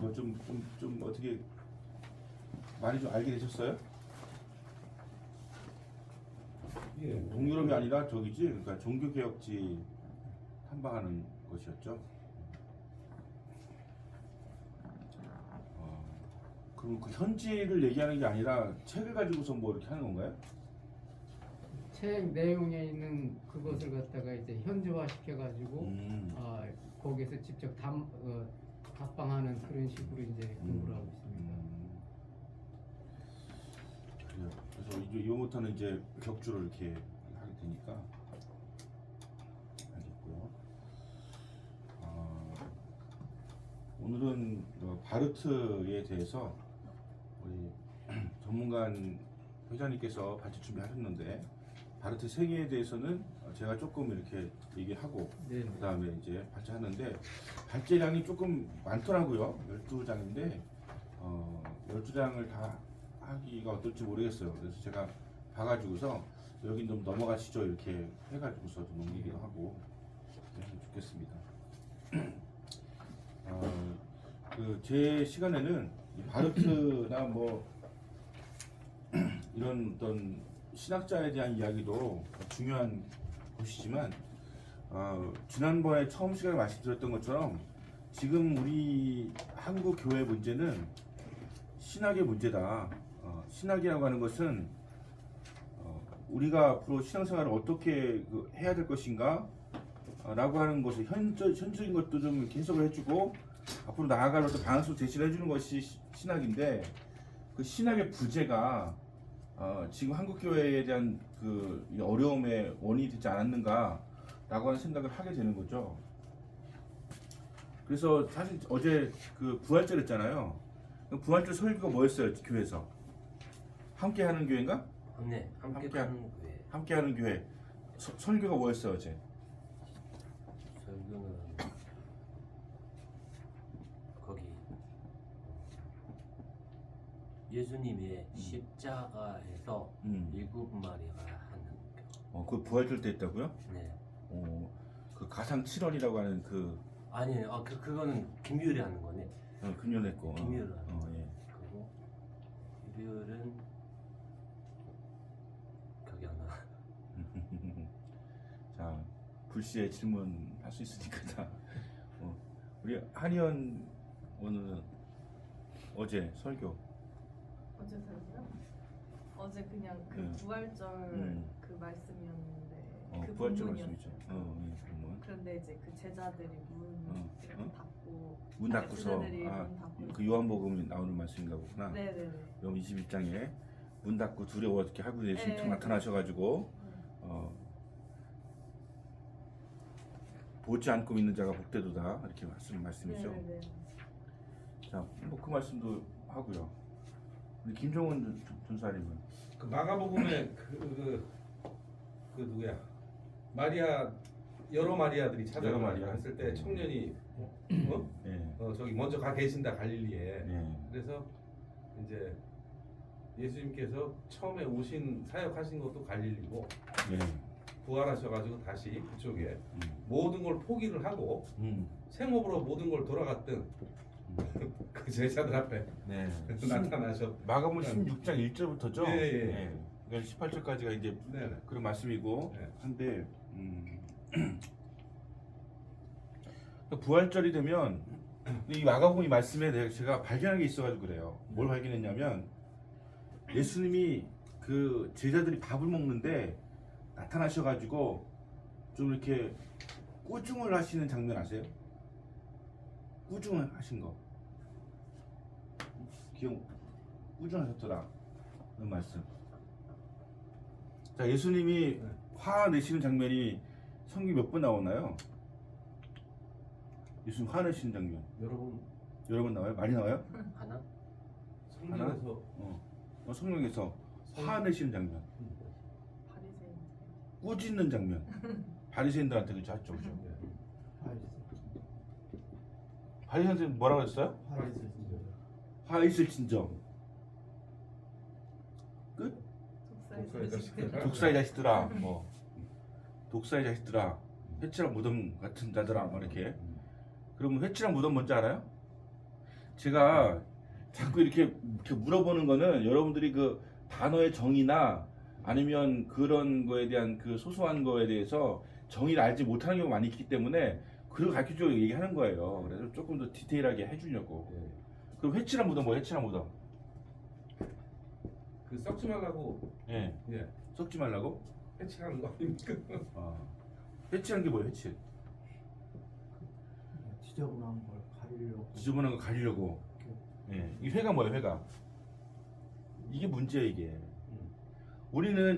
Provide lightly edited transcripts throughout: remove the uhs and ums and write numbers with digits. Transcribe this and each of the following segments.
그거 좀 어떻게 많이 좀 알게 되셨어요? 예. 동유럽이 아니라 저기지, 그러니까 종교개혁지 탐방하는 것이었죠. 그럼 그 현지를 얘기하는 게 아니라 책을 가지고서 뭐 이렇게 하는 건가요? 책 내용에 있는 그것을 갖다가 이제 현지화 시켜가지고 거기에서 직접 답방하는 그런 식으로 이제 공부를 하고 있습니다. 그래요. 그래서 이제 이거부터는 이제 격주로 이렇게 하게 되니까 알겠고요. 오늘은 바르트에 대해서 우리 전문가 회장님께서 발제 준비하셨는데 바르트 생애에 대해서는 제가 조금 이렇게 얘기하고 네. 그 다음에 이제 발제하는데 발제량이 조금 많더라고요. 12장인데 12장을 다 하기가 어떨지 모르겠어요. 그래서 제가 봐가지고서 여긴 좀 넘어가시죠 이렇게 해가지고서 좀 넘기기도 하고 했으면 좋겠습니다. 제 시간에는 이 바르트나 뭐 이런 어떤 신학자에 대한 이야기도 중요한 것이지만 지난번에 처음 시간에 말씀드렸던 것처럼 지금 우리 한국 교회 문제는 신학의 문제다. 신학이라고 하는 것은 우리가 앞으로 신앙생활을 어떻게 해야 될 것인가 라고 하는 것을 현실적인 것도 좀 이렇게 해석을 해주고 앞으로 나아갈 어떤 방향성을 제시를 해주는 것이 신학인데 그 신학의 부재가 지금 한국교회에 대한 그 어려움의 원인이 되지 않았는가 라고 하는 생각을 하게 되는 거죠. 그래서 사실 어제 그 부활절 했잖아요. 부활절 설교가 뭐였어요? 교회에서 함께하는 교회인가? 네, 함께하는 교회. 함께하는 교회 설교가 뭐였어요 어제? 설교는 거기 예수님의 십자가에서 일곱 마리가 하는 그 부활절 때 했다고요? 네. 그 가상 7원이라고 하는 그 아니에요. 그거는 김유일이 하는 거네. 금년 했고 김유일 하는 거. 예. 그리고 일요일은 기억이 안 나. 자 불시에 질문할 수 있으니까 다 우리 한의원 오늘 어제 설교 어제 설교요? 어제 그냥 그 네. 부활절 그 말씀이었는데 그 부활절 본문이었어요. 말씀이죠. 예, 본문. 그런데 이제 그 제자들이 문 이렇게 닫고 문 닫고서 제자들이 문 닫고 그 요한복음이 나오는 말씀인가 보구나. 네네네. 요한 21장에 문 닫고 두려워 이렇게 하고 예수님 네. 나타나셔가지고 보지 않고 믿는 자가 복되도다 이렇게 말씀이죠. 네네네. 자, 뭐 그 말씀도 하고요. 우리 김종원 전사님은 그 마가복음에 그 누구야 마리아 여러 마리아들이 여러 찾아가 마리아. 했을 때 청년이 예, 저기 먼저 가 계신다 갈릴리에. 예, 그래서 이제 예수님께서 처음에 오신 사역하신 것도 갈릴리고 예, 부활하셔가지고 다시 그쪽에 모든 걸 포기를 하고 생업으로 모든 걸 돌아갔던 그 제자들 앞에 네. 나타나셨. 마가복음 16장 1절부터죠. 예, 예. 그러니까 18절까지가 이제 네. 그런 말씀이고 네. 한데 부활절이 되면 이 마가복음 이 말씀에 제가 발견한 게 있어가지고 그래요. 뭘 발견했냐면 예수님이 그 제자들이 밥을 먹는데 나타나셔가지고 좀 이렇게 꾸중을 하시는 장면 아세요? 꾸중을 하신 거 꾸중하셨더라 그런 말씀. 자, 예수님이 화내시는 장면이 성경 몇 번 나오나요? 예수님 화내시는 장면 여러 번 나와요? 많이 나와요? 하나? 성경에서 성경에서 화내시는 장면, 바리새인. 꾸짖는 장면. 바리새인들한테 그렇게 하죠, 그죠? 바리새인들 뭐라고 했어요? 화 있을 진정. 끝? 독사의 자식들. 독사의 자식들아, 뭐 독사의 자식들아, 회치랑 무덤 같은 자들아, 뭐 이렇게. 그러면 회치랑 무덤 뭔지 알아요? 제가 자꾸 이렇게 물어보는 거는 여러분들이 그 단어의 정의나 아니면 그런 거에 대한 그 소소한 거에 대해서 정의를 알지 못하는 경우가 많이 있기 때문에 그걸 가르쳐주려고 얘기하는 거예요. 그래서 조금 더 디테일하게 해주려고. 예. 그럼 회칠한 무덤 뭐 회칠한 무덤? 그 썩지 말라고 예. 예. 썩지 말라고? 해치하는 거 아닙니까? 회칠한 게 뭐예요? 회칠? 지저분한 걸 가리려고. 지저분한 거 가리려고. 예. 이 회가 뭐예요? 회가? 이게 문제예요 이게.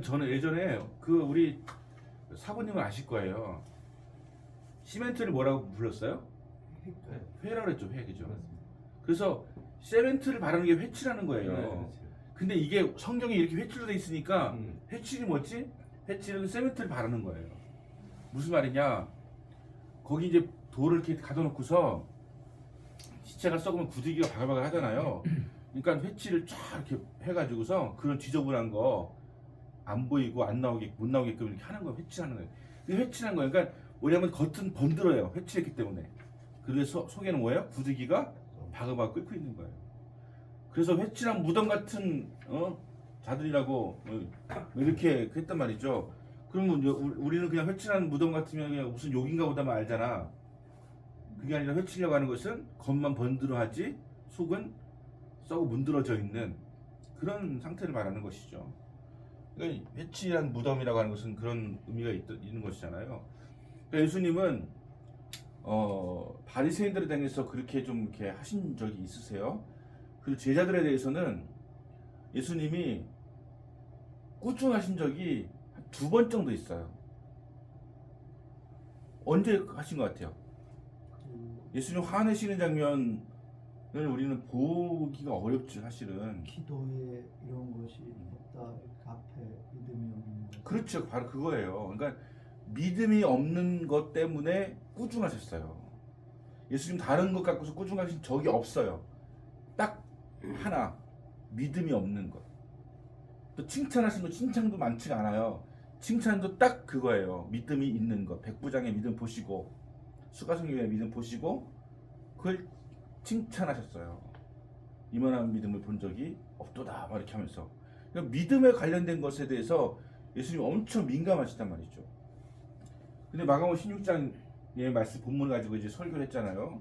저는 예전에 그 우리 사부님은 아실 거예요. 시멘트를 뭐라고 불렀어요? 회라고 그랬죠. 회 그죠? 그래서 세멘트를 바르는 게 회칠하는 거예요. 네, 근데 이게 성경에 이렇게 회칠로 돼 있으니까 음. 회칠이 뭐지? 회칠은 세멘트를 바르는 거예요. 무슨 말이냐? 거기 이제 돌을 이렇게 가둬놓고서 시체가 썩으면 구더기가 바글바글 하잖아요. 그러니까 회칠을 쫙 이렇게 해가지고서 그런 지저분한 거 안 보이고 안 나오게 못 나오게끔 이렇게 하는 거 회칠하는 거예요. 그게 회칠한 거예요. 그러니까 뭐냐면 겉은 번들어요. 회칠했기 때문에. 그래서 속에는 뭐예요? 구더기가 바글바글 끓고 있는 거예요. 그래서 회칠한 무덤 같은 자들이라고 이렇게 했단 말이죠. 그러면 이제 우리는 그냥 회칠한 무덤 같으면 그냥 무슨 욕인가 보다만 알잖아. 그게 아니라 회치려고 하는 것은 겉만 번들어하지 속은 썩어 문드러져 있는 그런 상태를 말하는 것이죠. 그러니까 회칠한 무덤이라고 하는 것은 그런 의미가 있는 것이잖아요. 그러니까 예수님은 바리새인들에 대해서 그렇게 좀 이렇게 하신 적이 있으세요? 그리고 제자들에 대해서는 예수님이 꾸중하신 적이 한 2번 정도 있어요. 언제 하신 것 같아요? 예수님 화내시는 장면을 우리는 보기가 어렵죠, 사실은. 기도에 이런 것이 없다. 이렇게 앞에 믿음이 없는 것. 그렇죠, 바로 그거예요. 그러니까 믿음이 없는 것 때문에 꾸중하셨어요. 예수님 다른 것 갖고서 꾸중하신 적이 없어요. 딱 하나, 믿음이 없는 것. 또 칭찬하신 거 칭찬도 많지가 않아요. 칭찬도 딱 그거예요. 믿음이 있는 것. 백부장의 믿음 보시고 수가성경의 믿음 보시고 그걸 칭찬하셨어요. 이만한 믿음을 본 적이 없도다 막 이렇게 하면서. 그러니까 믿음에 관련된 것에 대해서 예수님이 엄청 민감하시단 말이죠. 근데 마가복음 16장의 말씀 본문을 가지고 이제 설교를 했잖아요.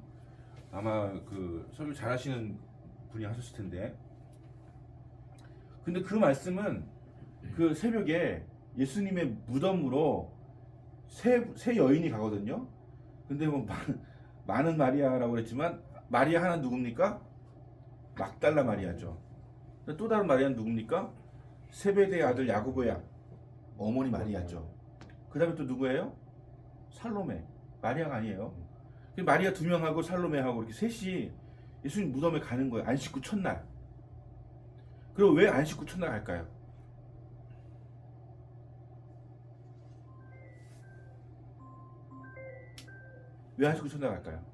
아마 그 설교 잘하시는 분이 하셨을 텐데. 근데 그 말씀은 그 새벽에 예수님의 무덤으로 세 여인이 가거든요. 근데 뭐 많은 마리아라고 그랬지만 마리아 하나 누굽니까? 막달라 마리아죠. 또 다른 마리아는 누굽니까? 세베대의 아들 야고보의 어머니 마리아죠. 그 다음에 또 누구예요? 살로메. 마리아가 아니에요. 마리아 2명하고 살로메하고 이렇게 셋이 예수님 무덤에 가는 거예요. 안식구 첫날. 그리고 왜 안식구 첫날 갈까요? 왜 안식구 첫날 갈까요?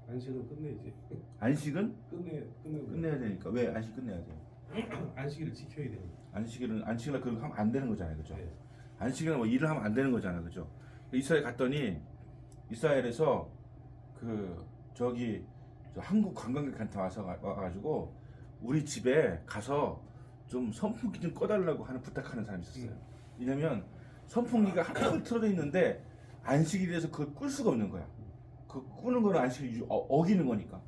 안식은 끝내지. 안식은 끝내야 되니까. 왜 안식 끝내야 돼요? 안식일을 지켜야 되니까. 안식일날 그렇게 하면 안 되는 거잖아요, 그죠? 네. 안식일날 뭐 일을 하면 안 되는 거잖아요, 그죠? 이스라엘 갔더니 이스라엘에서 저 한국 관광객한테 와가지고 우리 집에 가서 좀 선풍기 좀 꺼달라고 하는 부탁하는 사람이 있었어요. 왜냐면 선풍기가 한쪽을 틀어져 있는데 안식일에서 그걸 끌 수가 없는 거야. 그 꾸는 거는 안식일 어기는 거니까.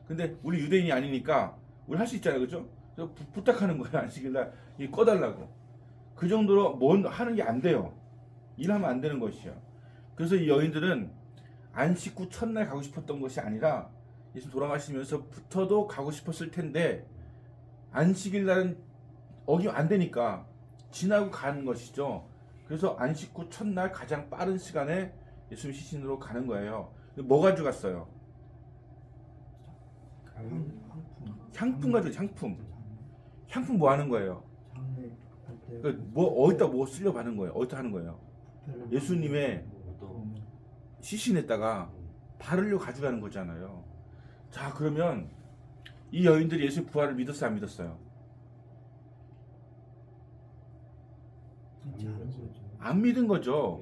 근데 우리 유대인이 아니니까 우리 할 수 있잖아요, 그죠? 그래서 부탁하는 거야, 안식일날 이 꺼달라고. 그 정도로 뭔 하는 게 안 돼요. 일하면 안 되는 것이야. 그래서 이 여인들은 안식구 첫날 가고 싶었던 것이 아니라 예수 돌아가시면서부터도 가고 싶었을 텐데 안식일날은 어기면 안 되니까 지나고 가는 것이죠. 그래서 안식구 첫날 가장 빠른 시간에 예수님 시신으로 가는 거예요. 뭐 가져갔어요? 향품 가지고 향품 뭐 하는 거예요? 그러니까 어디다 뭐 쓰려고 하는 거예요? 어디다 하는 거예요? 예수님의 시신에다가 바르려고 가져가는 거잖아요. 자, 그러면 이 여인들이 예수의 부활을 믿었어요, 안 믿었어요? 안 믿은 거죠.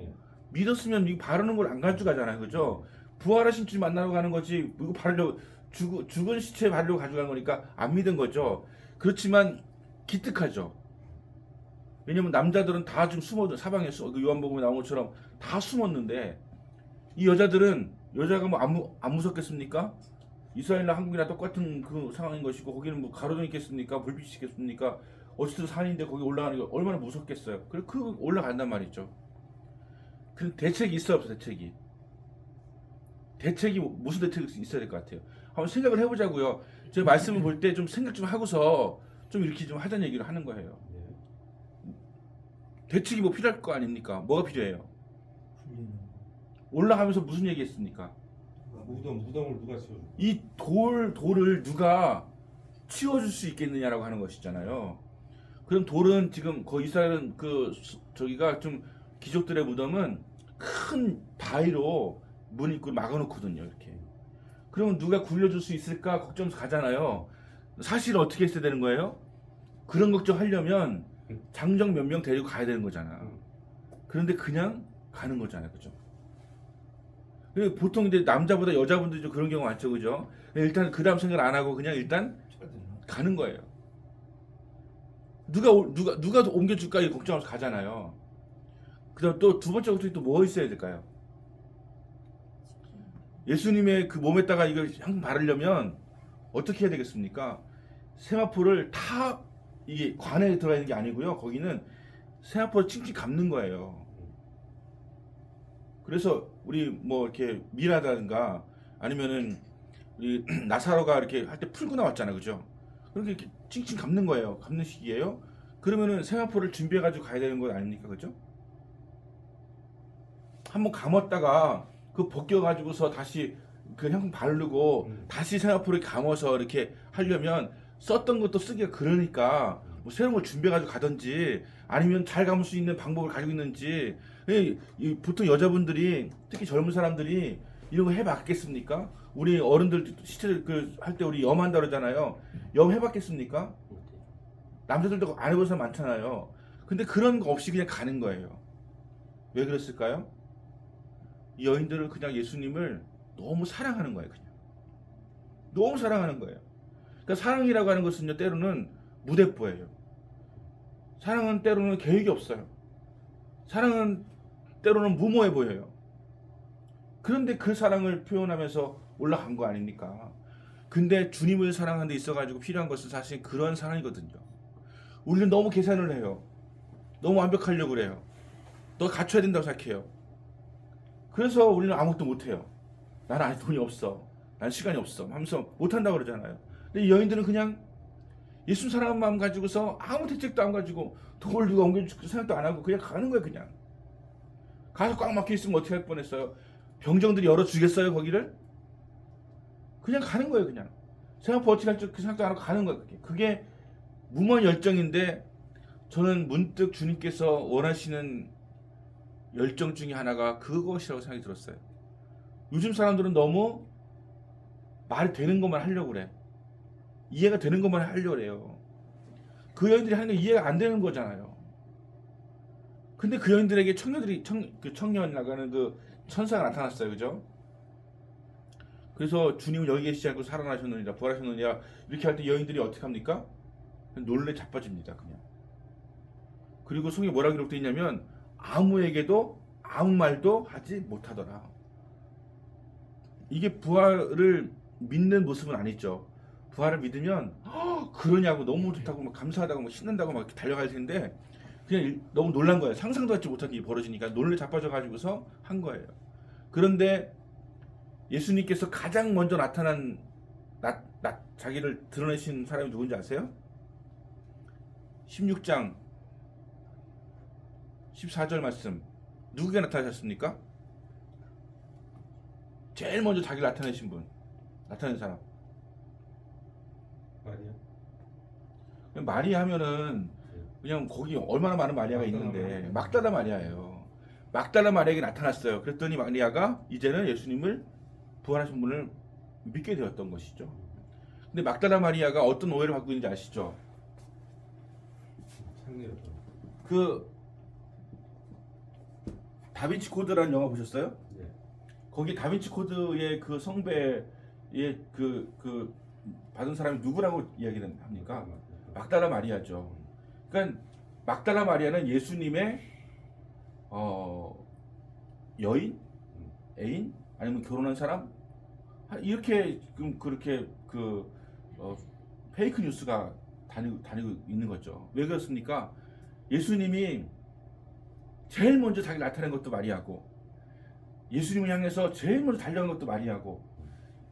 믿었으면 이거 바르는 걸 안 가져가잖아요, 그죠? 부활하신 주 만나러 가는 거지. 이거 바르려고 죽은 시체 발로 가져간 거니까 안 믿은 거죠. 그렇지만 기특하죠. 왜냐면 남자들은 다 좀 숨어도 사방에 그 요한복음에 나온 것처럼 다 숨었는데 이 여자가 뭐 안 무섭겠습니까? 이스라엘이나 한국이나 똑같은 그 상황인 것이고 거기는 뭐 가로등이 있겠습니까? 불빛이 있겠습니까? 어쨌든 산인데 거기 올라가는 게 얼마나 무섭겠어요. 그래 그 올라간단 말이죠. 그 대책이 있어 없어 대책이 무슨 대책이 있어야 될 것 같아요. 한번 생각을 해보자고요. 제가 말씀을 볼 때 좀 생각 좀 하고서 좀 이렇게 좀 하자는 얘기를 하는 거예요. 예. 대책이 뭐 필요할 거 아닙니까? 뭐가 필요해요? 풀리는 거. 올라가면서 무슨 얘기했습니까? 무덤을 누가 치워줘? 이 돌을 누가 치워줄 수 있겠느냐라고 하는 것이잖아요. 그럼 돌은 지금 이스라엘은 저기가 좀 귀족들의 무덤은 큰 바위로 문 입구를 막아놓거든요. 이렇게. 그러면 누가 굴려줄 수 있을까 걱정해서 가잖아요. 사실 어떻게 했어야 되는 거예요? 그런 걱정하려면 장정 몇 명 데리고 가야 되는 거잖아. 그런데 그냥 가는 거잖아요. 그죠? 보통 이제 남자보다 여자분들이 좀 그런 경우 많죠. 그죠? 일단 그 다음 생각 안 하고 그냥 일단 가는 거예요. 누가 옮겨줄까 이 걱정하면서 가잖아요. 그다음 또 두 번째 걱정이 또 뭐 있어야 될까요? 예수님의 그 몸에다가 이거 향 바르려면 어떻게 해야 되겠습니까? 세마포를 다 이게 관에 들어가 있는 게 아니고요. 거기는 세마포를 칭칭 감는 거예요. 그래서 우리 뭐 이렇게 미라든가 아니면은 우리 나사로가 이렇게 할 때 풀고 나왔잖아요. 그죠? 그렇게 이렇게 칭칭 감는 거예요. 감는 식이에요. 그러면은 세마포를 준비해 가지고 가야 되는 거 아닙니까? 그죠? 한번 감았다가 그 벗겨 가지고서 다시 그 향 바르고 다시 세마포를 감아서 이렇게 하려면 썼던 것도 쓰기가 그러니까 뭐 새로운 걸 준비해 가지고 가든지 아니면 잘 감을 수 있는 방법을 가지고 있는지 보통 여자분들이 특히 젊은 사람들이 이런 거 해봤겠습니까? 우리 어른들 시체를 할 때 우리 염한다 그러잖아요. 염 해봤겠습니까? 남자들도 안 해본 사람 많잖아요. 근데 그런 거 없이 그냥 가는 거예요. 왜 그랬을까요? 이 여인들은 그냥 예수님을 너무 사랑하는 거예요. 그냥 너무 사랑하는 거예요. 그러니까 사랑이라고 하는 것은요 때로는 무대뽀예요. 사랑은 때로는 계획이 없어요. 사랑은 때로는 무모해 보여요. 그런데 그 사랑을 표현하면서 올라간 거 아닙니까? 근데 주님을 사랑하는 데 있어가지고 필요한 것은 사실 그런 사랑이거든요. 우리는 너무 계산을 해요. 너무 완벽하려고 그래요. 너 갖춰야 된다고 생각해요. 그래서 우리는 아무것도 못해요. 나는 아직 돈이 없어. 난 시간이 없어. 하면서 못한다고 그러잖아요. 근데 이 여인들은 그냥 예수 사랑하는 마음 가지고서 아무 대책도 안 가지고 돌 누가 옮겨줄 생각도 안 하고 그냥 가는 거예요. 그냥 가서 꽉 막혀 있으면 어떻게 할 뻔했어요? 병정들이 열어주겠어요 거기를? 그냥 가는 거예요. 그냥 생각보 어떻게 할지 그 생각도 안 하고 가는 거예요. 그게 무모한 열정인데 저는 문득 주님께서 원하시는 열정 중에 하나가 그것이라고 생각이 들었어요. 요즘 사람들은 너무 말이 되는 것만 하려고 그래. 이해가 되는 것만 하려고 그래요. 그 여인들이 하는 게 이해가 안 되는 거잖아요. 근데 그 여인들에게 청년이라고 하는 그 천사가 나타났어요. 그죠? 그래서 주님은 여기 계시지 않고 살아나셨느니라 부활하셨느니라 이렇게 할 때 여인들이 어떻게 합니까? 놀래 자빠집니다. 그냥. 그리고 성경에 뭐라 기록되어 있냐면 아무에게도 아무 말도 하지 못하더라. 이게 부활을 믿는 모습은 아니죠. 부활을 믿으면 그러냐고 너무 좋다고 막 감사하다고 막 신난다고 막 이렇게 달려갈 텐데 그냥 너무 놀란 거예요. 상상도 하지 못한 일이 벌어지니까 놀래 자빠져 가지고서 한 거예요. 그런데 예수님께서 가장 먼저 나타난 자기를 드러내신 사람이 누군지 아세요? 16장 14절 말씀 누구에게 나타나셨습니까? 제일 먼저 자기를 나타내신 분, 나타낸 사람. 마리아. 마리아 하면은 그냥 거기 얼마나 많은 마리아가 있는데 막달라 마리아예요. 막달라 마리아에게 나타났어요. 그랬더니 마리아가 이제는 예수님을 부활하신 분을 믿게 되었던 것이죠. 근데 막달라 마리아가 어떤 오해를 받고 있는지 아시죠? 그 다빈치 코드라는 영화 보셨어요? 네. 거기 다빈치 코드의 그 성배 그 받은 사람이 누구라고 이야기를 합니까? 막달라 마리아죠. 그러니까 막달라 마리아는 예수님의 여인, 애인, 아니면 결혼한 사람 이렇게 그렇게 페이크 뉴스가 다니고 있는 거죠. 왜 그렇습니까? 예수님이 제일 먼저 자기 나타낸 것도 마리아고, 예수님을 향해서 제일 먼저 달려간 것도 마리아고,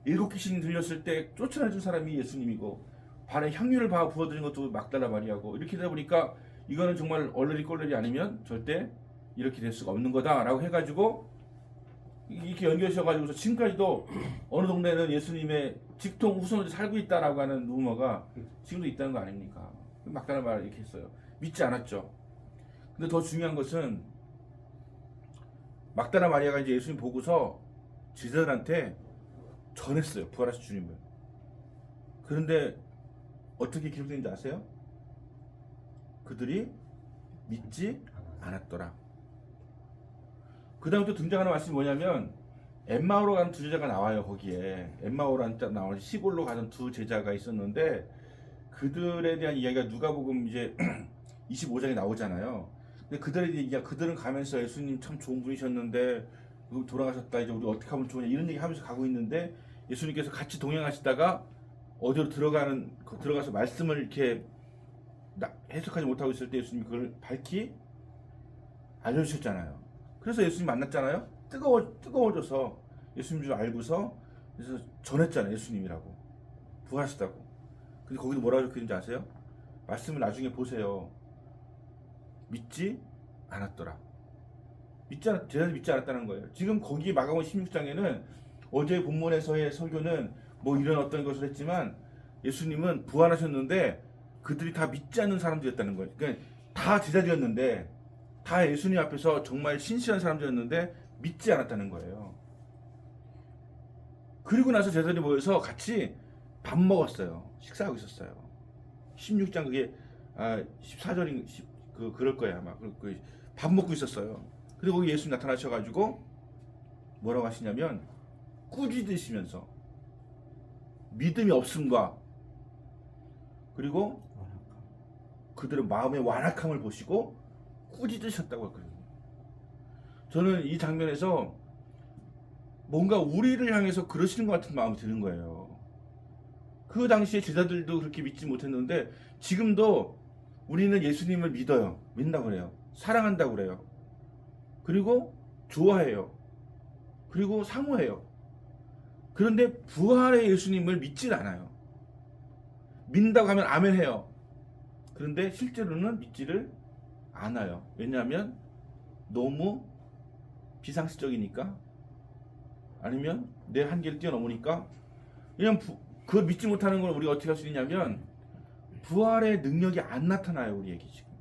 7 귀신이 들렸을 때 쫓아내준 사람이 예수님이고, 발에 향유를 부어드린 것도 막달라 마리아고, 이렇게 되다 보니까 이거는 정말 얼레리 꼴레리 아니면 절대 이렇게 될 수가 없는 거다라고 해가지고 이렇게 연결시켜가지고서 지금까지도 어느 동네는 예수님의 직통 후손으로 살고 있다라고 하는 루머가 지금도 있다는 거 아닙니까? 막달라 마리아 이렇게 했어요. 믿지 않았죠. 근데 더 중요한 것은 막달라 마리아가 이제 예수님 보고서 제자들한테 전했어요. 부활하신 주님을. 그런데 어떻게 기록되는지 아세요? 그들이 믿지 않았더라. 그 다음 또 등장하는 말씀이 뭐냐면 엠마오로 가는 2 제자가 나와요. 거기에 엠마오라는 딱 나오는 시골로 가는 2 제자가 있었는데 그들에 대한 이야기가 누가복음 이제 25장에 나오잖아요. 근데 그들은 가면서 예수님 참 좋은 분이셨는데 돌아가셨다, 이제 우리 어떻게 하면 좋으냐 이런 얘기 하면서 가고 있는데 예수님께서 같이 동행하시다가 어디로 들어가서 말씀을 이렇게 해석하지 못하고 있을 때 예수님이 그걸 밝히 알려주셨잖아요. 그래서 예수님 만났잖아요. 뜨거워져서 예수님 줄 알고서 그래서 전했잖아요. 예수님이라고 부활하시다고. 근데 거기도 뭐라고 적혀있는지 아세요? 말씀을 나중에 보세요. 믿지 않았더라. 제자들이 믿지 않았다는 거예요. 지금 거기 마가복음 16장에는 어제 본문에서의 설교는 뭐 이런 어떤 것을 했지만 예수님은 부활하셨는데 그들이 다 믿지 않는 사람들이었다는 거예요. 그러니까 다 제자들이었는데 다 예수님 앞에서 정말 신실한 사람들이었는데 믿지 않았다는 거예요. 그리고 나서 제자들이 모여서 같이 밥 먹었어요. 식사하고 있었어요. 16장 그게 14절인 그럴 거야 아마. 밥 먹고 있었어요. 그리고 거기 예수님 나타나셔가지고 뭐라고 하시냐면 꾸짖으시면서 믿음이 없음과 그리고 그들의 마음의 완악함을 보시고 꾸짖으셨다고 했거든요. 저는 이 장면에서 뭔가 우리를 향해서 그러시는 것 같은 마음이 드는 거예요. 그 당시에 제자들도 그렇게 믿지 못했는데 지금도 우리는 예수님을 믿는다고 그래요. 사랑한다고 그래요. 그리고 좋아해요. 그리고 사모해요. 그런데 부활의 예수님을 믿질 않아요. 믿는다고 하면 아멘 해요. 그런데 실제로는 믿지를 않아요. 왜냐하면 너무 비상식적이니까, 아니면 내 한계를 뛰어넘으니까. 왜냐면 그걸 믿지 못하는 걸 우리가 어떻게 할 수 있냐면 부활의 능력이 안 나타나요. 우리에게 지금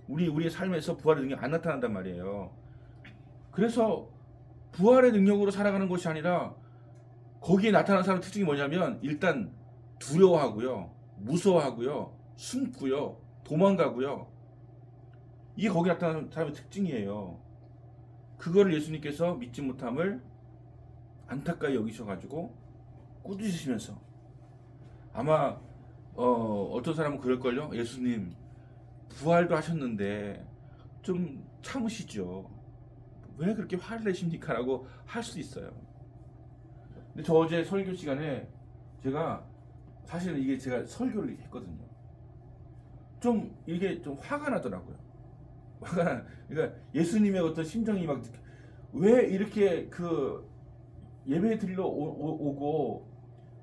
우리의 삶에서 부활의 능력이 안 나타난단 말이에요. 그래서 부활의 능력으로 살아가는 것이 아니라 거기에 나타나는 사람의 특징이 뭐냐면 일단 두려워하고요, 무서워하고요, 숨고요, 도망가고요. 이게 거기에 나타나는 사람의 특징이에요. 그거를 예수님께서 믿지 못함을 안타까이 여기셔가지고 꾸짖으시면서 아마 어떤 사람은 그럴걸요. 예수님 부활도 하셨는데 좀 참으시죠. 왜 그렇게 화를 내십니까? 라고 할 수 있어요. 근데 저 어제 설교 시간에 제가 사실 이게 제가 설교를 했거든요. 좀 이게 좀 화가 나더라고요. 그러니까 예수님의 어떤 심정이 막 왜 이렇게 예배 드리러 오고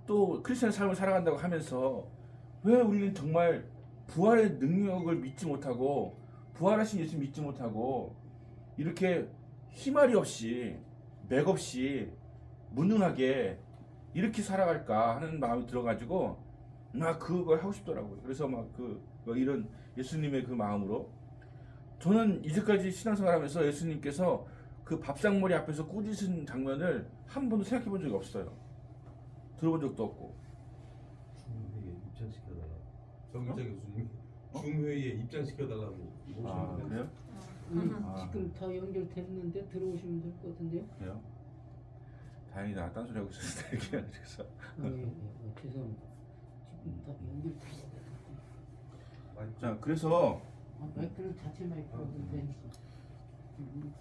또 크리스천 삶을 살아간다고 하면서 왜 우리는 정말 부활의 능력을 믿지 못하고 부활하신 예수 믿지 못하고 이렇게 희말이 없이 맥없이 무능하게 이렇게 살아갈까 하는 마음이 들어가지고 막 그걸 하고 싶더라고요. 그래서 막 이런 예수님의 그 마음으로 저는 이제까지 신앙생활하면서 예수님께서 그 밥상머리 앞에서 꾸짖은 장면을 한 번도 생각해 본 적이 없어요. 들어본 적도 없고. 중회에 입장시켜달라. 정기자 교수님 중회의에 입장시켜달라고 모셨는데. 그래요? 지금 다 연결됐는데 들어오시면 될 것 같은데요. 그래요? 다행이다. 딴소리 하고 있었을 때 이렇게 그래서 죄송합니다. 지금 다 연결돼 있어요. 자 그래서 마이크는 자체 마이크인데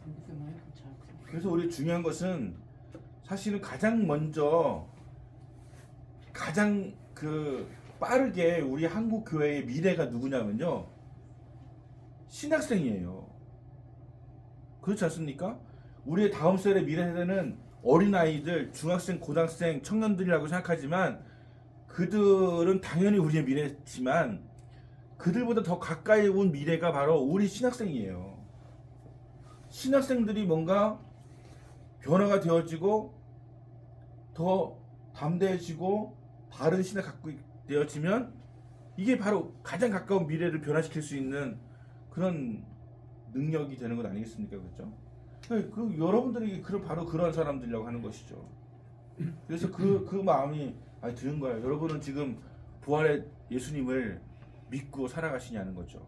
컴퓨터 마이크 잘. 그래서 우리 중요한 것은 사실은 가장 먼저 가장 그 빠르게 우리 한국 교회의 미래가 누구냐면요, 신학생이에요. 그렇지 않습니까? 우리의 다음 세대 미래 세대는 어린아이들, 중학생, 고등학생, 청년들이라고 생각하지만 그들은 당연히 우리의 미래지만 그들보다 더 가까이 온 미래가 바로 우리 신학생이에요. 신학생들이 뭔가 변화가 되어지고 더 담대해지고 바른 신을 갖고 되어지면 이게 바로 가장 가까운 미래를 변화시킬 수 있는 그런 능력이 되는 것 아니겠습니까? 그렇죠? 그 여러분들이 바로 그런 사람들이라고 하는 것이죠. 그래서 그 마음이 드는 거예요. 여러분은 지금 부활의 예수님을 믿고 살아가시냐는 거죠.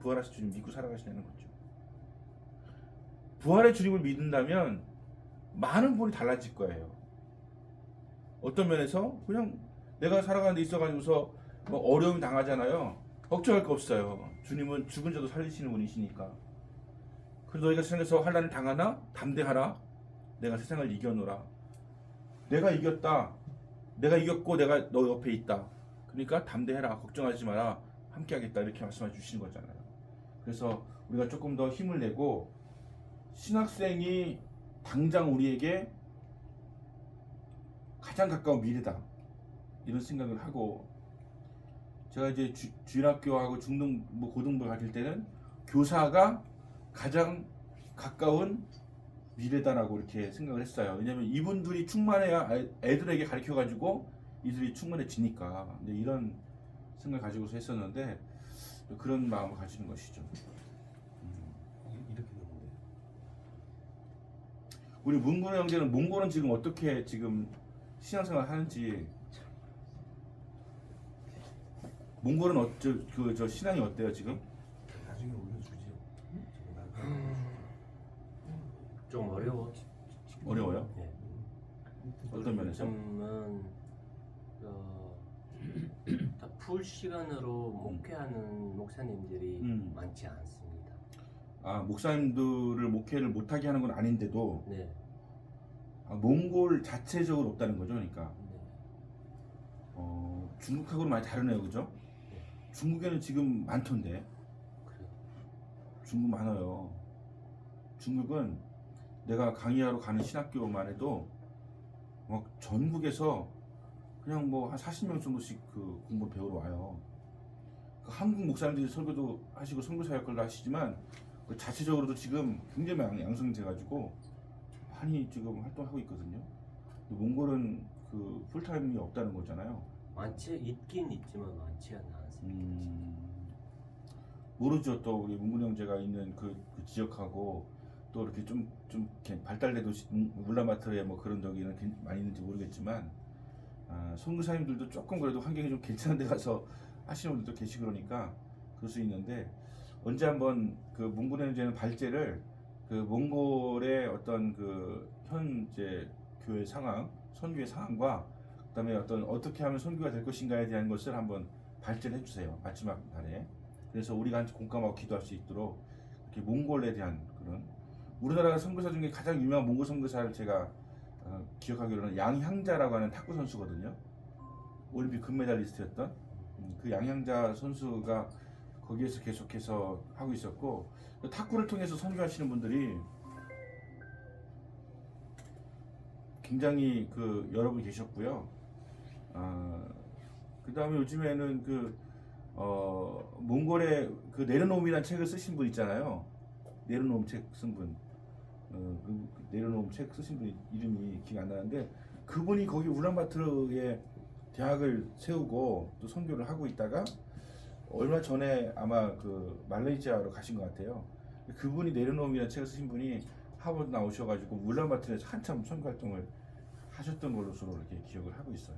부활하신 주님 믿고 살아가시냐는 거죠. 부활의 주님을 믿는다면 많은 분이 달라질 거예요. 어떤 면에서 그냥 내가 살아가는 데 있어가지고서 뭐 어려움이 당하잖아요. 걱정할 거 없어요. 주님은 죽은 자도 살리시는 분이시니까. 그래서 너희가 세상에서 환난을 당하나 담대하라. 내가 세상을 이겨노라. 내가 이겼다. 내가 이겼고 내가 너 옆에 있다. 그러니까 담대해라. 걱정하지 마라. 함께하겠다. 이렇게 말씀해 주시는 거잖아요. 그래서 우리가 조금 더 힘을 내고 신학생이 당장 우리에게 가장 가까운 미래다. 이런 생각을 하고, 제가 이제 주일학교하고 중등 뭐 고등부 가실 때는 교사가 가장 가까운 미래다라고 이렇게 생각을 했어요. 왜냐면 이분들이 충만해야 애들에게 가르쳐 가지고 이들이 충만해지니까. 근데 이런 생각을 가지고서 했었는데 그런 마음을 가지는 것이죠. 이렇게 되는데. 우리 문근호 형제는 몽골은 지금 어떻게 지금 신앙생활 하는지, 몽골은 저 신앙이 어때요 지금? 나중에 올려주죠. 좀 어려워. 어려워요? 네. 어떤 면에서? 요즘은 다 풀 시간으로 목회하는 목사님들이 많지 않습니다. 아, 목사님들을 목회를 못하게 하는 건 아닌데도 네. 몽골 자체적으로 없다는 거죠, 그러니까. 네. 중국하고는 많이 다르네요, 그죠? 중국에는 지금 많던데. 그래요. 중국 많아요. 중국은 내가 강의하러 가는 신학교만 해도 막 전국에서 그냥 뭐 한 40명 정도씩 그 공부 배우러 와요. 그 한국 목사님들이 설교도 하시고 선교사역도 하시지만 그 자체적으로도 지금 굉장히 많이 양성돼가지고 많이 지금 활동하고 있거든요. 몽골은 그 풀타임이 없다는 거잖아요. 있긴 있지만 많지 않습니다. 모르죠. 또 우리 문근 형제가 있는 그 지역하고 또 이렇게 좀 이렇게 발달된 도시 울란바토르에 뭐 그런 저기는 많이 있는지 모르겠지만, 선교사님들도 조금 그래도 환경이 좀 괜찮은 데 가서 하시는 분들도 계시고 그러니까 그럴 수 있는데, 언제 한번 그 문근 형제는 발제를 그 몽골의 어떤 그 현재 교회 상황, 선교의 상황과 그다음에 어떻게 하면 선교가 될 것인가에 대한 것을 한번 발제를 해주세요. 마지막 날에. 그래서 우리가 한 공감하고 기도할 수 있도록 이렇게 몽골에 대한 그런, 우리나라 선교사 중에 가장 유명한 몽골 선교사를 제가 기억하기로는 양향자라고 하는 탁구 선수거든요. 올림픽 금메달리스트였던 그 양향자 선수가 거기에서 계속해서 하고 있었고, 탁구를 통해서 선교하시는 분들이 굉장히 여러분 계셨고요. 그 다음에 요즘에는 몽골의 그 네르놈이라는 책을 쓰신 분 있잖아요. 네르놈 책 쓴 분. 네르놈 책 쓰신 분 이름이 기억 안 나는데, 그분이 거기 울란바토르에 대학을 세우고 또 선교를 하고 있다가 얼마 전에 아마 그 말레이시아로 가신 것 같아요. 그분이 네르놈이라는 책을 쓰신 분이 하버드 나오셔가지고 울란바토르에서 한참 선교 활동을 하셨던 걸로서 이렇게 기억을 하고 있어요.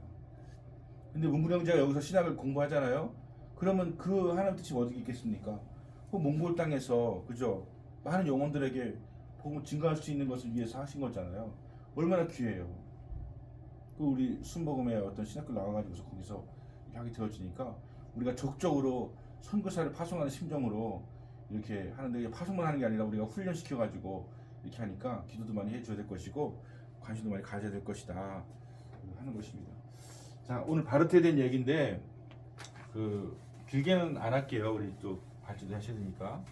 근데 문근 형제가 여기서 신학을 공부하잖아요. 그러면 그 하나님 뜻이 어디 있겠습니까? 그 몽골 땅에서, 그죠? 많은 영혼들에게 복음을 증가할 수 있는 것을 위해서 하신 거잖아요. 얼마나 귀해요. 그 우리 순복음의 어떤 신학교 나와가지고서 거기서 이야기 들어주니까 우리가 적극적으로 선교사를 파송하는 심정으로 이렇게 하는데 이게 파송만 하는 게 아니라 우리가 훈련시켜가지고 이렇게 하니까 기도도 많이 해줘야 될 것이고 관심도 많이 가져야 될 것이다 하는 것입니다. 자, 오늘 바르트에 대한 얘기인데 그 길게는 안 할게요. 우리 또 발전도 하셔야 되니까.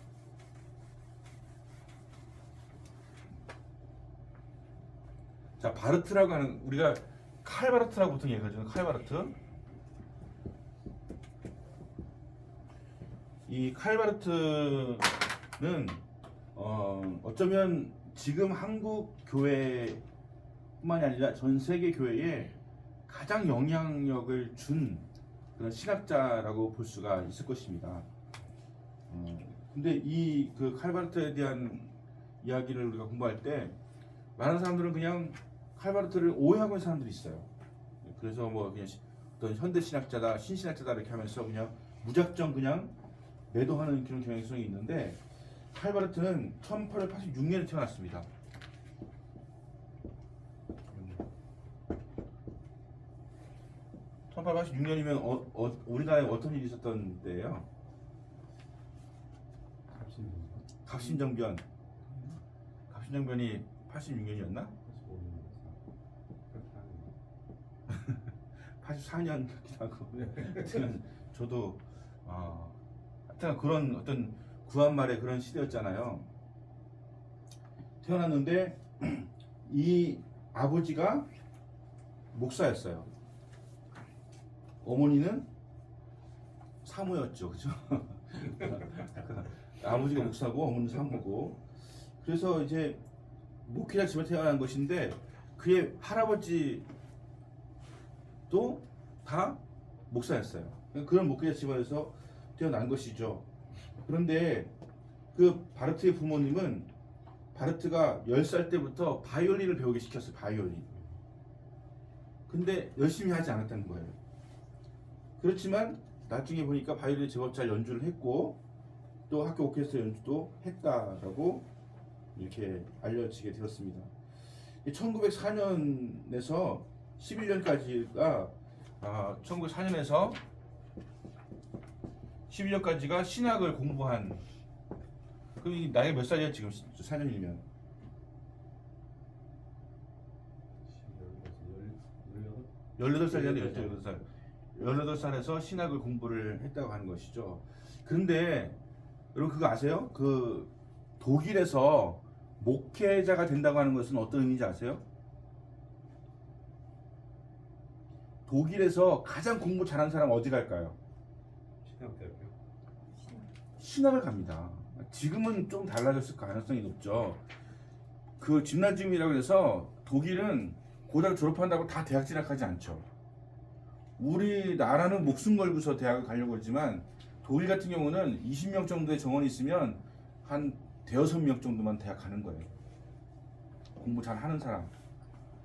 자, 바르트라고 하는, 우리가 칼바르트라고 보통 얘기하죠. 칼바르트. 이 칼바르트는 어쩌면 지금 한국 교회뿐만이 아니라 전 세계 교회에 가장 영향력을 준 그런 신학자라고 볼 수가 있을 것입니다. 근데 이 그 칼바르트에 대한 이야기를 우리가 공부할 때 많은 사람들은 그냥 칼바르트를 오해하고 있는 사람들이 있어요. 그래서 뭐 그냥 어떤 현대 신학자다, 신신학자다 이렇게 하면서 그냥 무작정 그냥 매도하는 그런 경향성이 있는데 칼바르트는 1886년에 태어났습니다. 1886년이면 우리나라에 어떤 일이 있었던 때예요? 갑신정변. 갑신정변이 86년이었나? 84년 같기도 하고. 하여튼 저도 하여튼 그런 어떤 구한말의 그런 시대였잖아요. 태어났는데 이 아버지가 목사였어요. 어머니는 사모였죠, 그죠? 아버지가 목사고 어머니는 사모고. 그래서 이제 목회자 집에 태어난 것인데 그의 할아버지도 다 목사였어요. 그런 목회자 집안에서 태어난 것이죠. 그런데 그 바르트의 부모님은 바르트가 10살 때부터 바이올린을 배우게 시켰어요. 바이올린. 근데 열심히 하지 않았다는 거예요. 그렇지만 나중에 보니까 바이올린 제법 잘 연주를 했고 또 학교 오케스트라 연주도 했다라고 이렇게 알려지게 되었습니다. 1904년에서 11년까지가 1904년에서 11년까지가 신학을 공부한 그 나이가 몇 살이야 지금 4년이면? 18살이잖아요. 18살. 18살에서 신학을 공부를 했다고 하는 것이죠. 그런데 여러분 그거 아세요? 그 독일에서 목회자가 된다고 하는 것은 어떤 의미인지 아세요? 독일에서 가장 공부 잘하는 사람 어디 갈까요? 신학대학교. 신학을 갑니다. 지금은 좀 달라졌을 가능성이 높죠. 그 짐나지움이라고 해서 독일은 고등학교 졸업한다고 다 대학 진학하지 않죠. 우리나라는 목숨 걸고서 대학을 가려고 하지만 독일 같은 경우는 20명 정도의 정원이 있으면 한 대여섯 명 정도만 대학 가는 거예요. 공부 잘 하는 사람.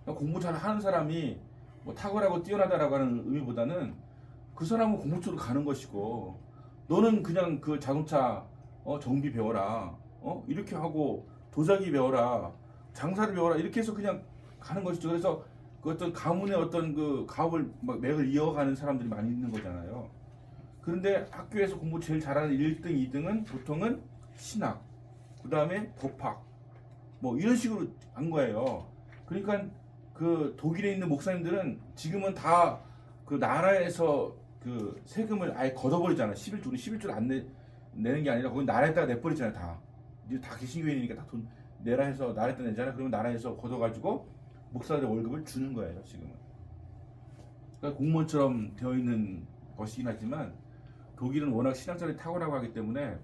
공부 잘 하는 사람이 뭐 탁월하고 뛰어나다라고 하는 의미보다는 그 사람은 공부 쪽으로 가는 것이고 너는 그냥 그 자동차 정비 배워라. 이렇게 하고 도자기 배워라. 장사를 배워라. 이렇게 해서 그냥 가는 것이죠. 그래서 그 어떤 가문의 어떤 그 가업을 막 맥을 이어가는 사람들이 많이 있는 거잖아요. 그런데 학교에서 공부 제일 잘하는 1등, 2등은 보통은 신학, 그 다음에 법학, 뭐 이런 식으로 한 거예요. 그러니까 그 독일에 있는 목사님들은 지금은 다 그 나라에서 그 세금을 아예 걷어버리잖아요. 11조 안 내는 게 아니라 거기 나라에다가 내버리잖아요. 다. 이제 다 개신교인이니까 다 돈 내라 해서 나라에다 내잖아요. 그러면 나라에서 걷어가지고 목사들의 월급을 주는 거예요. 지금은. 그러니까 공무원처럼 되어 있는 것이긴 하지만 독일은 워낙 신학자들이 탁월하고 하기 때문에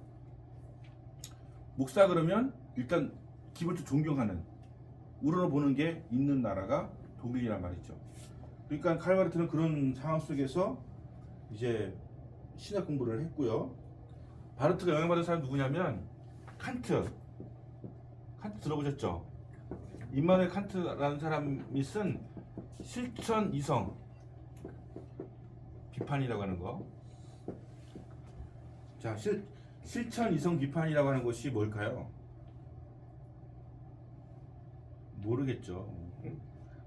목사 그러면 일단 기본적으로 존경하는 우러러보는 게 있는 나라가 독일이란 말이죠. 그러니까 칼바르트는 그런 상황 속에서 이제 신학 공부를 했고요. 바르트가 영향받은 사람 누구냐면 칸트 들어보셨죠? 임마누엘 칸트라는 사람이 쓴 실천 이성 비판이라고 하는 거. 자, 실천 이성 비판이라고 하는 것이 뭘까요? 모르겠죠.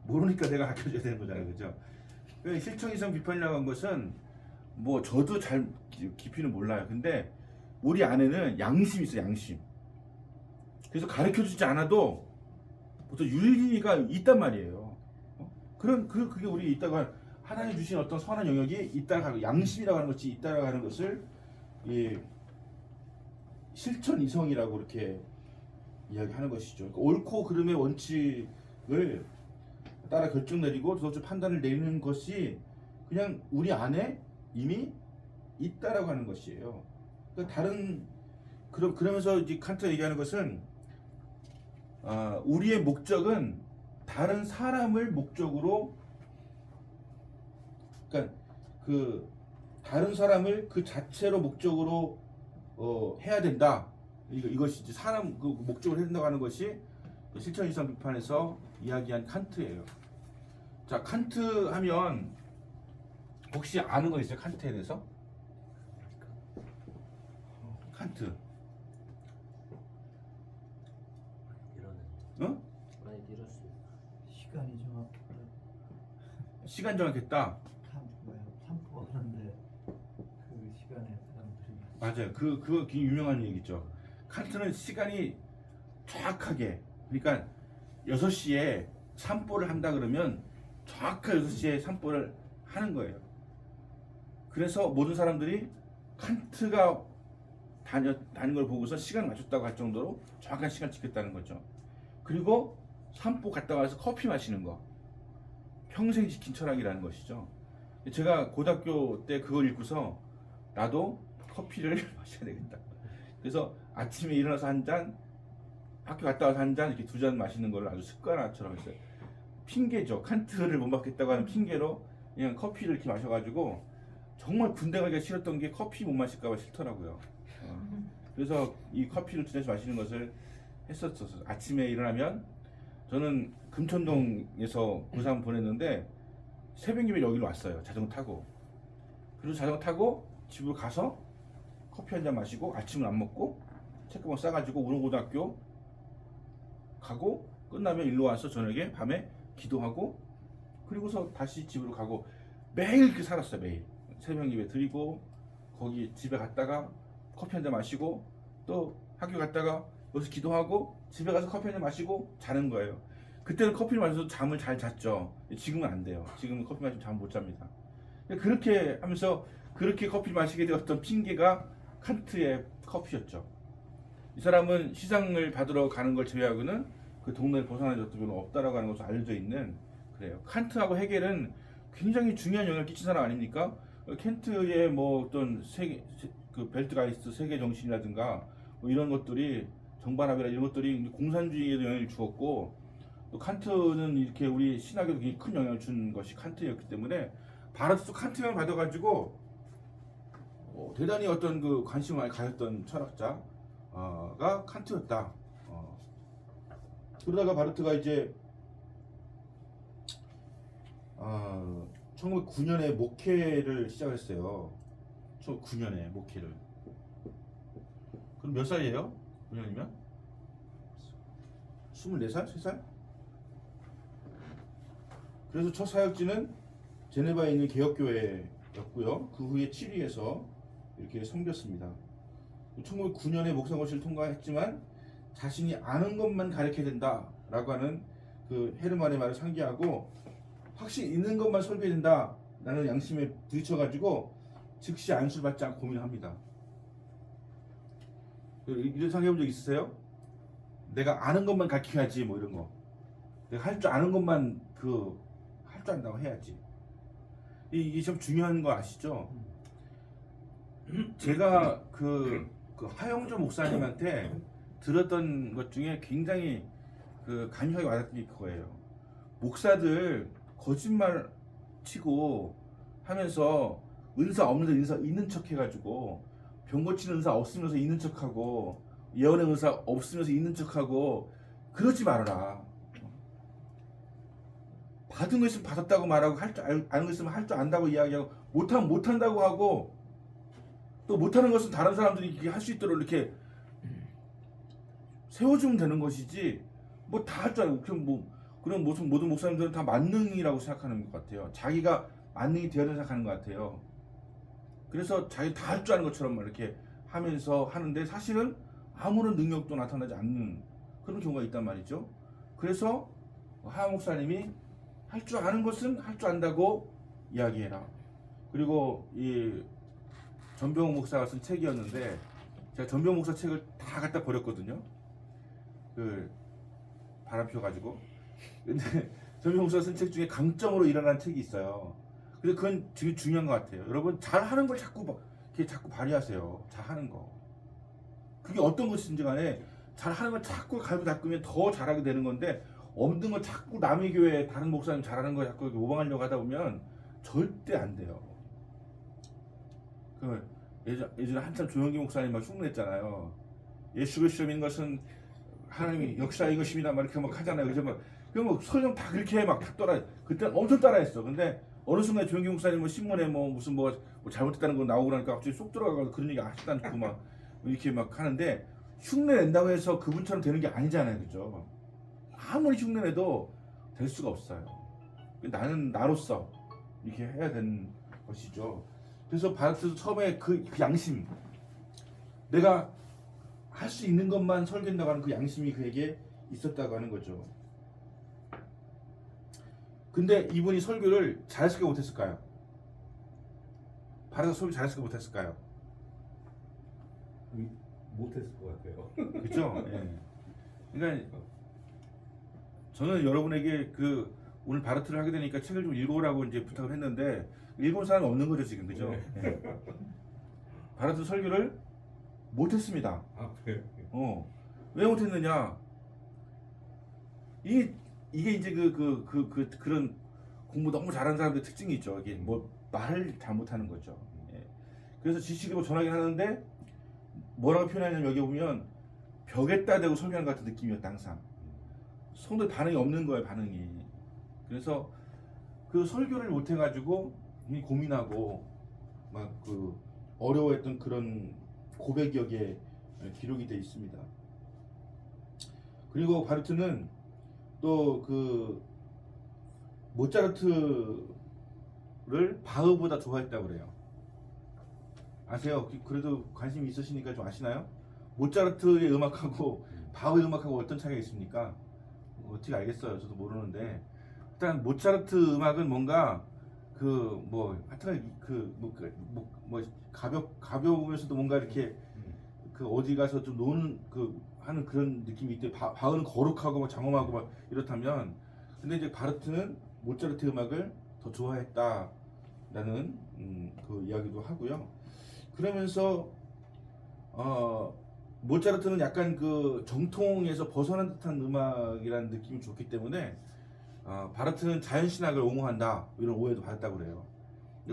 모르니까 내가 가르쳐줘야 되는 거잖아요, 그죠? 그 실천 이상 비판이라고 한 것은 뭐 저도 잘 깊이는 몰라요. 근데 우리 안에는 양심이 있어요, 양심. 그래서 가르쳐주지 않아도 보통 윤리가 있단 말이에요. 그게 우리 있다가 하나님 주신 어떤 선한 영역이 있다가 양심이라고 하는 것이 있다고 하는 것을 이 실천 이성이라고 이렇게 이야기하는 것이죠. 그러니까 옳고 그름의 원칙을 따라 결정 내리고 도덕적 판단을 내리는 것이 그냥 우리 안에 이미 있다라고 하는 것이에요. 그러니까 그러면서 이제 칸트가 얘기하는 것은 우리의 목적은 다른 사람을 목적으로, 그러니까 그 다른 사람을 그 자체로 목적으로 해야 된다. 이것이 이제 사람 그 목적으로 해야 된다고 하는 것이 실천 이상 비판에서 이야기한 칸트예요. 자, 칸트 하면 혹시 아는 거 있어요? 칸트에 대해서? 칸트. 이러네. 어? 많이 잃었어요. 시간이 정확하다. 시간 정확했다. 산보 하는데 그 시간에 사람들이 맞아요. 그거 굉장히 유명한 얘기죠. 칸트는 시간이 정확하게, 그러니까 6시에 산보를 한다 그러면 정확하게 6시에 산보를 하는 거예요. 그래서 모든 사람들이 칸트가 다닌 걸 보고서 시간을 맞췄다고 할 정도로 정확한 시간을 지켰다는 거죠. 그리고 산보 갔다 와서 커피 마시는 거, 평생 지킨 철학이라는 것이죠. 제가 고등학교 때 그걸 읽고서 나도 커피를 마셔야 되겠다. 그래서 아침에 일어나서 한 잔, 학교 갔다 와서 한 잔, 이렇게 2잔 마시는 걸 아주 습관화처럼 했어요. 핑계죠. 칸트를 못 받겠다고 하는 핑계로 그냥 커피를 이렇게 마셔가지고 정말 군대 가기가 싫었던 게 커피 못 마실까봐 싫더라고요. 그래서 이 커피를 2잔씩 마시는 것을 했었어요. 아침에 일어나면 저는 금천동에서 고3 보냈는데 새벽이면 여기로 왔어요. 자전거 타고. 그리고 자전거 타고 집으로 가서 커피 한 잔 마시고 아침을 안 먹고 책가방 싸가지고 우릉고등학교 가고 끝나면 일로 와서 저녁에 밤에 기도하고 그리고서 다시 집으로 가고 매일 그렇게 살았어요. 매일 새벽 예배 드리고 거기 집에 갔다가 커피 한 잔 마시고 또 학교 갔다가 여기서 기도하고 집에 가서 커피 한 잔 마시고 자는 거예요. 그때는 커피를 마셔서 잠을 잘 잤죠. 지금은 안 돼요. 지금은 커피 마시면 잠 못 잡니다. 그렇게 하면서 그렇게 커피 마시게 되었던 핑계가 칸트의 커피였죠. 이 사람은 시상을 받으러 가는 걸 제외하고는 그 동네를 벗어난 적도 별로 없다라고 하는 것으로 알려져 있는 그래요. 칸트하고 헤겔은 굉장히 중요한 영향을 끼친 사람 아닙니까? 칸트의 뭐 어떤 그 벨트가이스트 세계 정신이라든가 뭐 이런 것들이 정반합이라 이런 것들이 공산주의에도 영향을 주었고 또 칸트는 이렇게 우리 신학에도 굉장히 큰 영향을 준 것이 칸트였기 때문에 바로서 칸트 영향을 받아가지고 대단히 어떤 그 관심을 많이 가졌던 철학자가 칸트였다. 그러다가 바르트가 이제 1909년에 목회를 시작했어요. 1909년에 목회를. 그럼 몇 살이에요? 9년이면? 24살? 3살? 그래서 첫 사역지는 제네바에 있는 개혁교회였고요. 그 후에 치리에서 이렇게 섬겼습니다. 1909년에 목사고시를 통과했지만 자신이 아는 것만 가르쳐야 된다라고 하는 그 헤르만의 말을 상기하고 확실히 있는 것만 설교해야 된다라는 양심에 부딪혀가지고 즉시 안수를 받지 않고 고민합니다. 이런 생각해본 적 있으세요? 내가 아는 것만 가르쳐야지 뭐 이런 거. 내가 할 줄 아는 것만 할 줄 안다고 해야지. 이게 참 중요한 거 아시죠? 제가 그 하영조 목사님한테 들었던 것 중에 굉장히 감명하게 와닿던 게 그거예요. 목사들 거짓말 치고 하면서 은사 없는데 은사 있는 척 해가지고 병 고치는 은사 없으면서 있는 척하고 예언의 은사 없으면서 있는 척하고 그러지 말아라. 받은 거 있으면 받았다고 말하고 할 줄 아는 거 있으면 할 줄 안다고 이야기하고 못하면 못한다고 하고 또 못하는 것은 다른 사람들이 할 수 있도록 이렇게 세워주면 되는 것이지 뭐 다 할 줄 알고 그럼 뭐 그런 모든 목사님들은 다 만능이라고 생각하는 것 같아요. 자기가 만능이 되어야 생각하는 것 같아요. 그래서 자기 다 할 줄 아는 것처럼 막 이렇게 하면서 하는데 사실은 아무런 능력도 나타나지 않는 그런 경우가 있단 말이죠. 그래서 하하 목사님이 할 줄 아는 것은 할 줄 안다고 이야기해라. 그리고 이 전병훈 목사가 쓴 책이었는데 제가 전병훈 목사 책을 다 갖다 버렸거든요. 그 바람 펴가지고. 근데 전병훈 목사가 쓴 책 중에 강점으로 일어난 책이 있어요. 근데 그건 되게 중요한 것 같아요. 여러분 잘하는 걸 이렇게 자꾸 발휘하세요. 잘하는 거. 그게 어떤 것이든지 간에 잘하는 걸 자꾸 갈고 닦으면 더 잘하게 되는 건데 없는 걸 자꾸 남의 교회 다른 목사님 잘하는 거 자꾸 모방하려고 하다 보면 절대 안 돼요. 그 예전에 한참 조영기 목사님 막 흉내냈잖아요. 예수 그리스도 믿는 것은 하나님이 역사의 것입니다. 막 이렇게 막 하잖아요. 그래서 막 설령 다 그렇게 막 따라 그때는 엄청 따라했어. 근데 어느 순간 조영기 목사님 뭐 신문에 뭐 무슨 뭐 잘못됐다는 거 나오고 나니까 갑자기 쏙 들어가서 그런 얘기 하지도 않고 막 이렇게 막 하는데 흉내 낸다고 해서 그분처럼 되는 게 아니잖아요. 그죠? 아무리 흉내 내도 될 수가 없어요. 나는 나로서 이렇게 해야 되는 것이죠. 그래서 바르트도 처음에 그 양심, 내가 할 수 있는 것만 설계한다고 하는 그 양심이 그에게 있었다고 하는 거죠. 근데 이분이 설교를 잘했을까 못했을까요? 바르트 설교 잘했을까 못했을까요? 못했을 것 같아요. 그렇죠. 예. 그러니까 저는 여러분에게 그 오늘 바르트를 하게 되니까 책을 좀 읽어오라고 이제 부탁을 했는데 읽은 사람이 없는 거죠 지금, 그죠? 예. 바르트 설교를 못했습니다. 아, 그래요? 왜 못했느냐? 이게 이제 그런 공부 너무 잘하는 사람들 특징이 있죠. 이게 뭐 말을 잘못하는 거죠. 예. 그래서 지식으로 전하긴 하는데 뭐라고 표현하냐면 여기 보면 벽에다 대고 설교하는 것 같은 느낌이었다 항상. 성도의 반응이 없는 거예요, 반응이. 그래서 그 설교를 못 해가지고 고민하고 막 그 어려워했던 그런 고백이 여기에 기록이 돼 있습니다. 그리고 바르트는 또 그 모차르트를 바흐보다 좋아했다고 그래요. 아세요? 그래도 관심이 있으시니까 좀 아시나요? 모차르트의 음악하고 바흐의 음악하고 어떤 차이가 있습니까? 어떻게 알겠어요? 저도 모르는데 일단 모차르트 음악은 뭔가 하여튼 가벼우면서도 뭔가 이렇게 그 어디 가서 좀 노는 하는 그런 느낌이 있대. 바흐는 거룩하고 막 장엄하고 막 이렇다면, 근데 이제 바르트는 모차르트 음악을 더 좋아했다라는 그 이야기도 하고요. 그러면서 모차르트는 약간 그 정통에서 벗어난 듯한 음악이라는 느낌이 좋기 때문에 바르트는 자연신학을 옹호한다 이런 오해도 받았다고 그래요.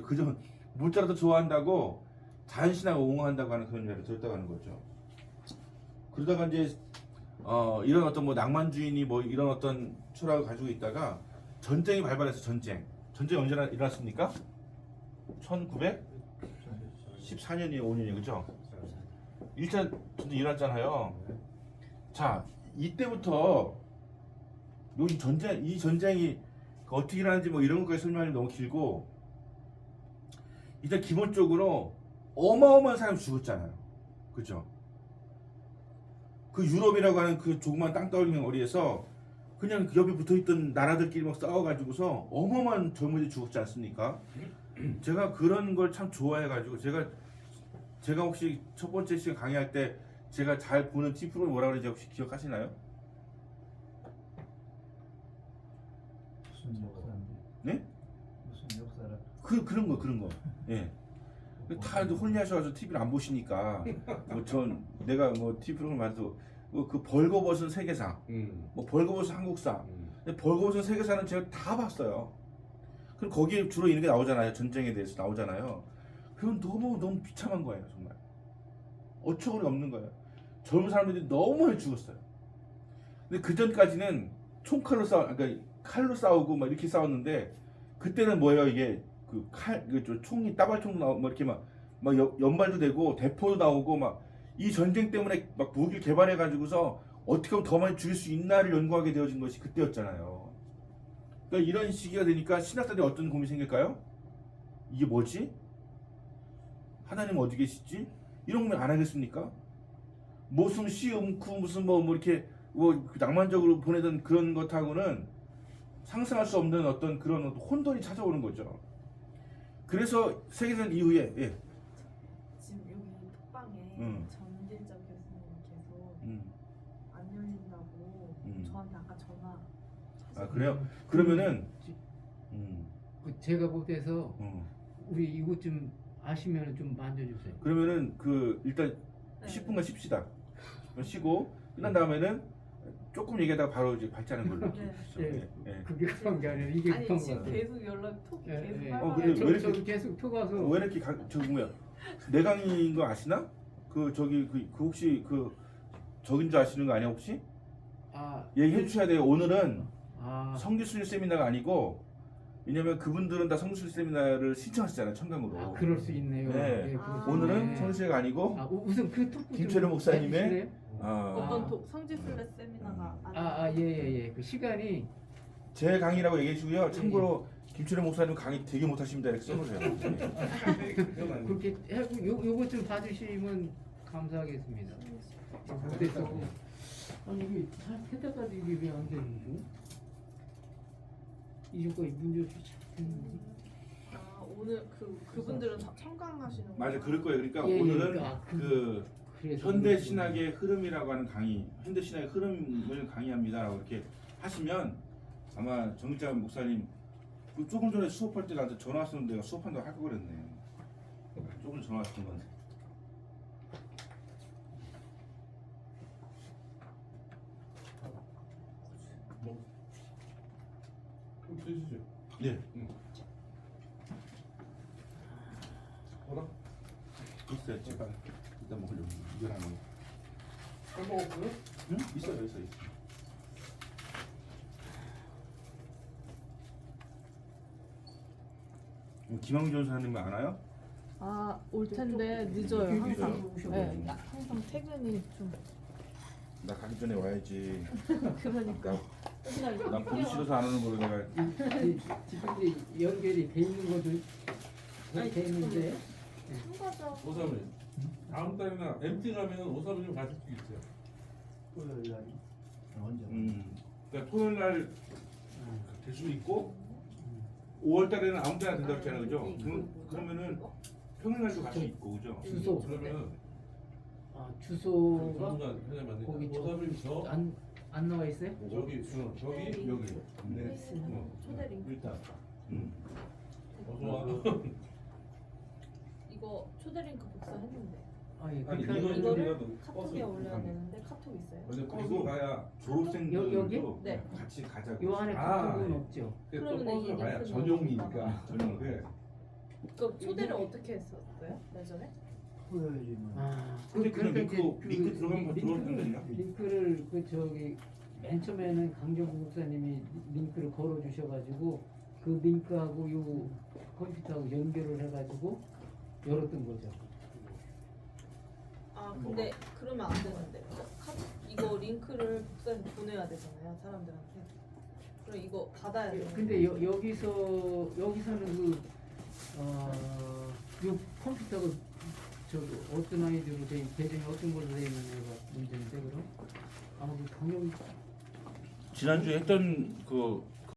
그저 모차르트 좋아한다고 자연신학을 옹호한다고 하는 그런 이야기를 들었다고 하는 거죠. 그러다가 이제 이런 어떤 뭐 낭만주의니 뭐 이런 어떤 철학을 가지고 있다가 전쟁이 발발해서 전쟁이 언제 일어났습니까? 1914년이에요, 5년이에요, 그죠? 1차 전쟁이 일어났잖아요. 자, 이때부터 이 전쟁이 어떻게 일어나는지 뭐 이런 것까지 설명하기 너무 길고, 일단 기본적으로 어마어마한 사람이 죽었잖아요, 그죠? 그 유럽이라고 하는 그 조그만 땅 떨어지는 거리에서 그냥 그 옆에 붙어있던 나라들끼리 막 싸워가지고서 어마어마한 젊은이들이 죽었지 않습니까? 제가 그런 걸 참 좋아해가지고 제가 혹시 첫 번째 시간 강의할 때 제가 잘 보는 TV 프로그램 뭐라고 그러는지 혹시 기억하시나요? 무슨 역사인데? 네? 무슨 역사라? 그런 거. 예. 다 혼리하셔가지고 TV를 안 보시니까 내가 뭐 TV 프로그램 봐도 그 벌거벗은 세계사, 뭐 벌거벗은 한국사, 벌거벗은 세계사는 제가 다 봤어요. 그럼 거기에 주로 이런 게 나오잖아요. 전쟁에 대해서 나오잖아요. 그건 너무 비참한 거예요, 정말. 어처구니 없는 거예요. 젊은 사람들이 너무 많이 죽었어요. 근데 그 전까지는 칼로 싸우고 막 이렇게 싸웠는데, 그때는 뭐예요, 이게 총이 따발총 나오고 뭐 이렇게 막 연발도 되고 대포도 나오고 막 이 전쟁 때문에 막 무기를 개발해 가지고서 어떻게 하면 더 많이 죽일 수 있나를 연구하게 되어진 것이 그때였잖아요. 그러니까 이런 시기가 되니까 신학자들이 어떤 고민이 생길까요? 이게 뭐지? 하나님 어디 계시지? 이런 고민 안 하겠습니까? 무슨 시음쿠 무슨 뭐 이렇게 뭐 낭만적으로 보내던 그런 것하고는 상상할 수 없는 어떤 그런 혼돈이 찾아오는 거죠. 그래서 세계대전 이후에 지금 여기 톡방에 응. 전진적 교수님께서 음. 안 열린다고 저한테 아까 전화 아 그래요? 그러면은 그 제가 보태서 음. 우리 이것 좀 아시면 좀 만져주세요. 그러면은 그 일단 네. 10분간 쉽시다. 쉬고 끝난 다음에는 조금 얘기하다가 바로 이제 발전하는 걸로. 네. 예. 예. 그게 급한 게 아니라 이게 아니 급한 거 지금 같아요. 계속 연락 톡이 예, 계속 예. 그래, 활발해요. 왜 이렇게- 저도 계속 톡와서 왜 이렇게 저기 뭐야 내강인 거 아시나? 그 저기 그 혹시 그 적인 줄 아시는 거 아니야 혹시? 아, 얘기해 주셔야 돼요. 오늘은 아, 성교수님 세미나가 아니고 왜냐면 그분들은 다 성교수님 세미나를 신청하시잖아요 청강으로. 아 그럴 수 있네요. 네. 예, 그럴 수 오늘은 있네. 성교수가 아니고 아, 우선 그 톡 김철현 목사님의 어떤 아. 톡 성지순례 세미나가 예예예 그 시간이 제 강의라고 얘기해 주고요. 참고로 김철현 목사님 강의 되게 못하십니다 이렇게 써놓으세요. 그렇게 하고 요거 좀 봐주시면 감사하겠습니다. 못했어. 아니 이게 해다까지 이게 왜 안 되는 거죠? 이거까지 문제 없이 잘 되는데. 아 오늘 그분들은 청강하시는 거예요? 맞아 그럴 거예요. 그러니까 예, 예, 오늘은 그러니까 그 그래서 현대 신학의 흐름이라고 하는 강의, 현대 신학의 흐름을 강의합니다라고 이렇게 하시면 아마 정자 목사님 그 조금 전에 수업할 때 나한테 전화 왔었는데 내가 수업한다고 할 거 그랬네. 조금 전에 전화 왔던 건데. 좀 드시죠. 네. 뭐라? 있어요. 제가 일단 먹으려고 이거랑 한 먹었고요? 응? 있어요. 김학준 전사님 아나요? 올 텐데 늦어요 항상. 늦어요? 네, 항상 퇴근이 좀 나 가기 전에 와야지. 그러니까 맨날 난 보기 싫어서 안 오는 거로 내가. 지금 이제 연결이 돼 있는 것도 돼 있는데 참가자 오삼일. 다음 달이나 MT 가면은 오삼일 가실 수 있어요. 토요일 날 언제? 그러니까 토요일 날 될 수도 있고 5월 달에는 아무 때나 된다고 했잖아요, 그죠? 그러면은 평일 날도 같이 있고, 그죠? 주소. 그러면 주소가 전문가 회장님 거기 오삼일 저 안 나와 있어요? 저기 저기 여기. 네. 초대 링크 일단. 어서 와. 이거 초대 링크 복사했는데 예. 아니 그러니까 이거는 카톡에 버스 올려야 되는데 카톡 있어요? 근데 버스로 가야 졸업생들도 네. 같이 가자고. 요 안에 아, 카톡은 없죠. 또 그러면은 버스로 이게 가야 그 전용이니까 전용. 네. 그 초대를 어떻게 했었어요? 예전에? 토요일이면 근데 그냥 그러니까 링크 이제 들어가면 다 들어가는 거 아니야? 링크를 그 저기 맨 처음에는 강정구 목사님이 링크를 걸어 주셔가지고 그 링크하고 요 컴퓨터하고 연결을 해가지고 열었던 거죠. 근데 그러면 안 되는데 이거 링크를 복사해서 보내야 되잖아요 사람들한테. 그럼 이거 받아야 돼요. 근데 여기서는 요 컴퓨터가 저기 어떤 아이디로 돼 계정이 어떤 걸로 돼 있는지가 문제인데 그럼 그 강정 지난주에 했던 그